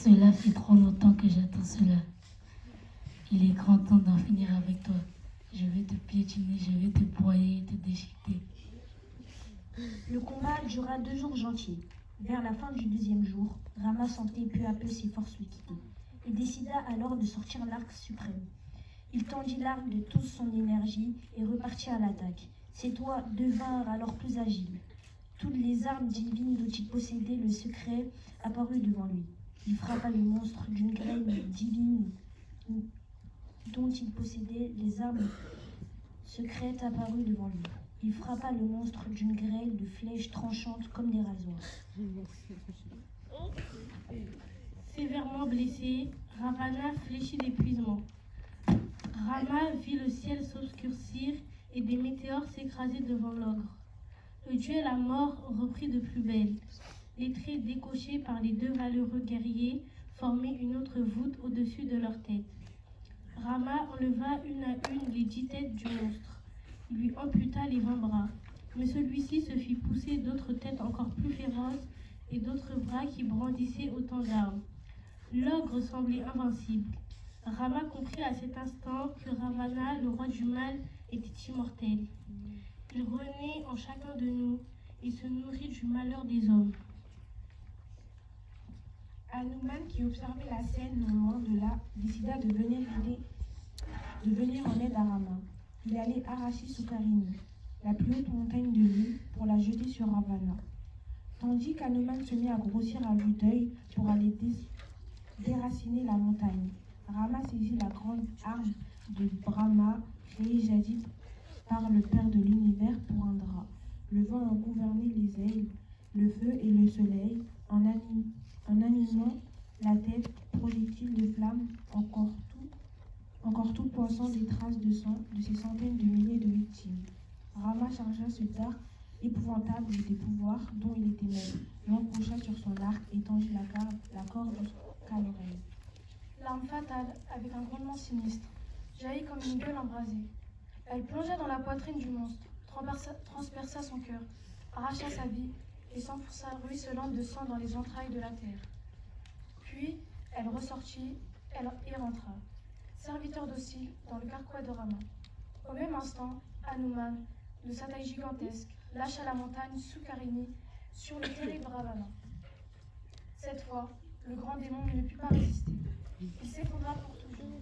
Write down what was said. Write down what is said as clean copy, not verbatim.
Cela fait trop longtemps que j'attends cela. Il est grand temps d'en finir avec toi. Je vais te piétiner, je vais te broyer et te déchiqueter. Le combat dura 2 jours gentils. Vers la fin du 2e jour, Rama sentait peu à peu ses forces lui quitter. Il décida alors de sortir l'arc suprême. Il tendit l'arc de toute son énergie et repartit à l'attaque. Ses doigts devinrent alors plus agiles. Toutes les armes divines dont il possédait le secret apparurent devant lui. Il frappa le monstre d'une grêle divine dont il possédait les armes secrètes apparues devant lui. Il frappa le monstre d'une grêle de flèches tranchantes comme des rasoirs. Sévèrement blessé, Ravana fléchit d'épuisement. Rama vit le ciel s'obscurcir et des météores s'écraser devant l'ogre. Le duel à mort reprit de plus belle. Les traits décochés par les 2 valeureux guerriers formaient une autre voûte au-dessus de leur tête. Rama enleva une à une les 10 têtes du monstre. Il lui amputa les 20 bras, mais celui-ci se fit pousser d'autres têtes encore plus féroces et d'autres bras qui brandissaient autant d'armes. L'ogre semblait invincible. Rama comprit à cet instant que Ravana, le roi du mal, était immortel. Il renaît en chacun de nous et se nourrit du malheur des hommes. Hanuman, qui observait la scène loin de là, décida de venir en aide à Rama. Il allait arracher Sukarini, la plus haute montagne de l'île, pour la jeter sur Ravana. Tandis qu'Hanuman se mit à grossir à vue d'œil pour aller déraciner la montagne, Rama saisit la grande arme de Brahma, créée jadis par le Père de l'univers pour Indra. Le vent en gouvernait les ailes, le feu et le soleil, en animant la tête, projectile de flammes, encore tout poinçant des traces de sang de ces centaines de milliers de victimes. Rama chargea ce dard épouvantable des pouvoirs dont il était maître, l'encrocha sur son arc et tendit la corde jusqu'à l'oreille. L'arme fatale, avec un grondement sinistre, jaillit comme une gueule embrasée. Elle plongea dans la poitrine du monstre, transperça son cœur, arracha sa vie et s'enfonça ruisselante de sang dans les entrailles de la terre. Puis, elle ressortit et rentra, serviteur docile dans le carquois de Rama. Au même instant, Hanuman, de sa taille gigantesque, lâcha la montagne Sukarini sur le terrible Ravana. Cette fois, le grand démon ne put pas résister. Il s'effondra pour toujours.